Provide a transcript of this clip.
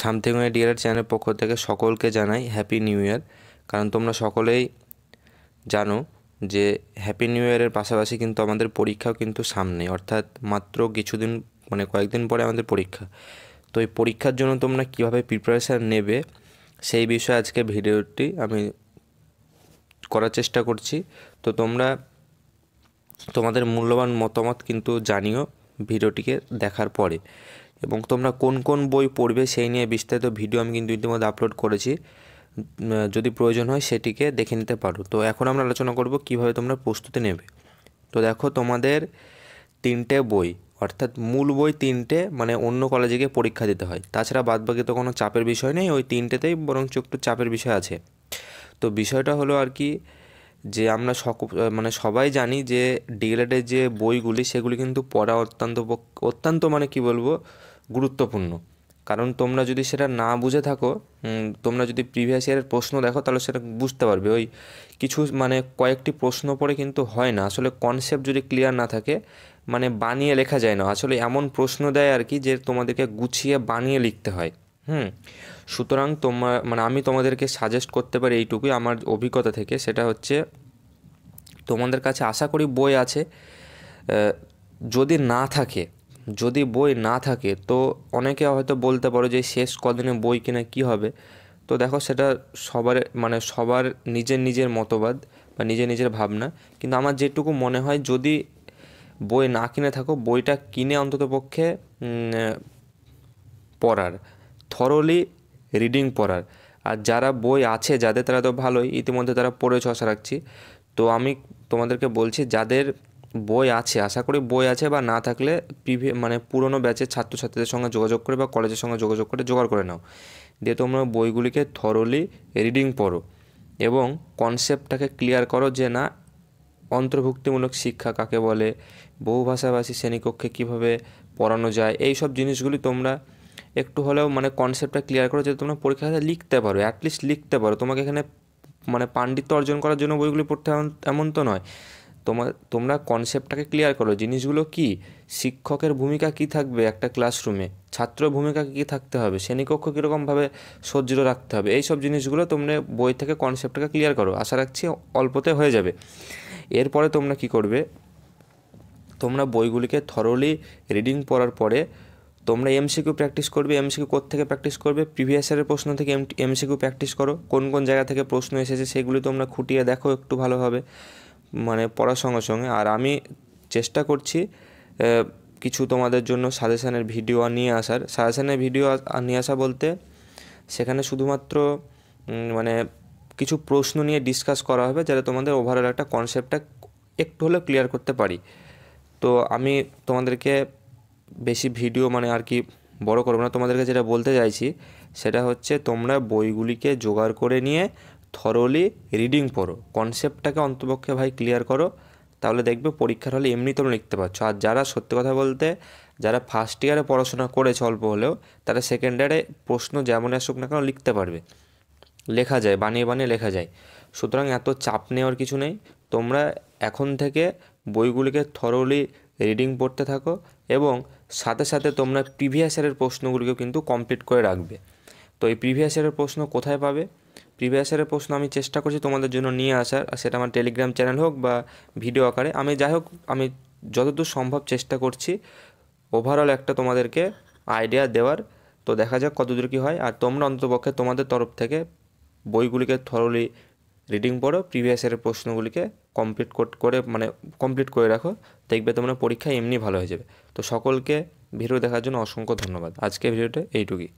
Something deer চ্যানেলের পক্ষ থেকে সকলকে জানাই হ্যাপি নিউ ইয়ার। কারণ তোমরা সকলেই জানো যে হ্যাপি নিউ ইয়ারের পাশাপাশি কিন্তু আমাদের পরীক্ষাও কিন্তু সামনে, অর্থাৎ মাত্র কিছুদিন কয়েকদিন পরে আমাদের পরীক্ষা। তো এই পরীক্ষার জন্য তোমরা কীভাবে প্রিপারেশান নেবে সেই বিষয়ে আজকে ভিডিওটি আমি করার চেষ্টা করছি। তো তোমরা তোমাদের মূল্যবান মতামত কিন্তু জানিও ভিডিওটিকে দেখার পরে, এবং তোমরা কোন কোন বই পড়বে সেই নিয়ে বিস্তারিত ভিডিও আমি কিন্তু ইতিমধ্যে আপলোড করেছি। যদি প্রয়োজন হয় সেটিকে দেখে নিতে পারো। তো এখন আমরা আলোচনা করব কিভাবে তোমরা প্রস্তুতি নেবে। তো দেখো, তোমাদের 3টে বই, অর্থাৎ মূল বই 3টে, অন্য কলেজে গিয়ে পরীক্ষা দিতে হয়। তাছাড়া বাদবাকি তো কোনো চাপের বিষয় নেই, ওই 3টেতেই বরঞ্চ একটু চাপের বিষয় আছে। তো বিষয়টা হলো আর কি, যে আমরা সবাই জানি যে ডিএলএডের যে বইগুলি সেগুলি কিন্তু পড়া অত্যন্ত গুরুত্বপূর্ণ। কারণ তোমরা যদি সেটা না বুঝে থাকো, তোমরা যদি প্রিভিয়াস ইয়ারের প্রশ্ন দেখো তাহলে সেটা বুঝতে পারবে। ওই কিছু কয়েকটি প্রশ্ন পড়ে কিন্তু হয় না, আসলে কনসেপ্ট যদি ক্লিয়ার না থাকে বানিয়ে লেখা যায় না। আসলে এমন প্রশ্ন দেয় আর কি যে তোমাদেরকে গুছিয়ে বানিয়ে লিখতে হয়। সুতরাং আমি তোমাদেরকে সাজেস্ট করতে পারি এইটুকুই আমার অভিজ্ঞতা থেকে, সেটা হচ্ছে তোমাদের কাছে আশা করি বই আছে। যদি বই না থাকে তো অনেকে হয়তো বলতে পারো যে শেষ কদিনে বই কিনে কী হবে। তো দেখো, সেটা সবার নিজের নিজের মতবাদ বা নিজের নিজের ভাবনা, কিন্তু আমার যেটুকু মনে হয়, যদি বই না কিনে থাকো, বইটা কিনে অন্ততপক্ষে পড়ার, থরলি রিডিং পড়ার। আর যারা বই আছে যাদের, তারা তো ভালোই, ইতিমধ্যে তারা পড়েছ আশা রাখছি। তো আমি তোমাদেরকে বলছি, যাদের বই আছে, আশা করি বই আছে, বা না থাকলে পুরনো ব্যাচের ছাত্রছাত্রীদের সঙ্গে যোগাযোগ করে বা কলেজের সঙ্গে যোগাযোগ করে জোগাড় করে নাও, দিয়ে তোমরা বইগুলিকে থরলি রিডিং পড়ো এবং কনসেপ্টটাকে ক্লিয়ার করো যে না, অন্তর্ভুক্তিমূলক শিক্ষা কাকে বলে, বহুভাষাভাষী শ্রেণীকক্ষে কীভাবে পড়ানো যায়, এই সব জিনিসগুলি তোমরা একটু হলেও কনসেপ্টটা ক্লিয়ার করো, যাতে তোমরা পরীক্ষাতে লিখতে পারো, অ্যাটলিস্ট লিখতে পারো। তোমাকে এখানে পাণ্ডিত্য অর্জন করার জন্য বইগুলি পড়তে এমন তো নয়। তোমরা কনসেপ্টটাকে ক্লিয়ার করো, জিনিসগুলো কি, শিক্ষকের ভূমিকা কি থাকবে একটা ক্লাসরুমে, ছাত্র ভূমিকা কী থাকতে হবে, শ্রেণীকক্ষ কীরকমভাবে সজ্জিত রাখতে হবে, এই সব জিনিসগুলো তোমরা বই থেকে কনসেপ্টটাকে ক্লিয়ার করো। আশা রাখছি অল্পতে হয়ে যাবে। এরপরে তোমরা কি করবে, তোমরা বইগুলিকে থরলি রিডিং পড়ার পরে তোমরা এমসিকিউ প্র্যাকটিস করবে। এমসিকিউ কোত্থেকে প্র্যাকটিস করবে? প্রিভিয়াস ইয়ারের প্রশ্ন থেকে এমসিকিউ প্র্যাকটিস করো। কোন কোন জায়গা থেকে প্রশ্ন এসেছে সেগুলি তোমরা খুঁটিয়ে দেখো একটু ভালোভাবে, পড়ার সঙ্গে সঙ্গে। আর আমি চেষ্টা করছি কিছু তোমাদের জন্য সাজেশানের ভিডিও নিয়ে আসা বলতে, সেখানে শুধুমাত্র কিছু প্রশ্ন নিয়ে ডিসকাস করা হবে, যাতে তোমাদের ওভারঅল একটা কনসেপ্টটা একটু হলেও ক্লিয়ার করতে পারি। তো আমি তোমাদেরকে বেশি ভিডিও আর কি বড় করবো না। তোমাদেরকে যেটা বলতে চাইছি সেটা হচ্ছে, তোমরা বইগুলিকে জোগাড় করে নিয়ে থরলি রিডিং পড়ো, কনসেপ্টটাকে অন্তপক্ষে ক্লিয়ার করো, তাহলে দেখবে পরীক্ষার হলে এমনি তোমরা লিখতে পারছো। আর যারা সত্যি কথা বলতে, যারা ফার্স্ট ইয়ারে পড়াশোনা করেছে অল্প হলেও, তারা সেকেন্ড ইয়ারে প্রশ্ন যেমন আসুক না কেন লিখতে পারবে, লেখা যায়, বানিয়ে বানিয়ে লেখা যায়। সুতরাং এত চাপ নেওয়ার কিছু নেই। তোমরা এখন থেকে বইগুলিকে থরলি রিডিং পড়তে থাকো, এবং সাথে সাথে তোমরা প্রিভিয়াস ইয়ারের প্রশ্নগুলিকেও কিন্তু কমপ্লিট করে রাখবে। তো এই প্রিভিয়াস ইয়ারের প্রশ্ন কোথায় পাবে? প্রিভিয়াস ইয়ারের প্রশ্ন আমি চেষ্টা করছি তোমাদের জন্য নিয়ে আসার, সেটা আমার টেলিগ্রাম চ্যানেল হোক বা ভিডিও আকারে, আমি যতদূর সম্ভব চেষ্টা করছি ওভারঅল একটা তোমাদেরকে আইডিয়া দেওয়ার। তো দেখা যাক কতদূর কী হয়। আর তোমরা অন্ততপক্ষে তোমাদের তরফ থেকে বইগুলিকে থরলি রিডিং পড়ো, প্রিভিয়াস ইয়ারের প্রশ্নগুলিকে কমপ্লিট করে রাখো, দেখবে তোমরা পরীক্ষায় এমনি ভালো হয়ে যাবে। তো সকলকে ভিডিও দেখার জন্য অসংখ্য ধন্যবাদ। আজকে ভিডিওটা এইটুকুই।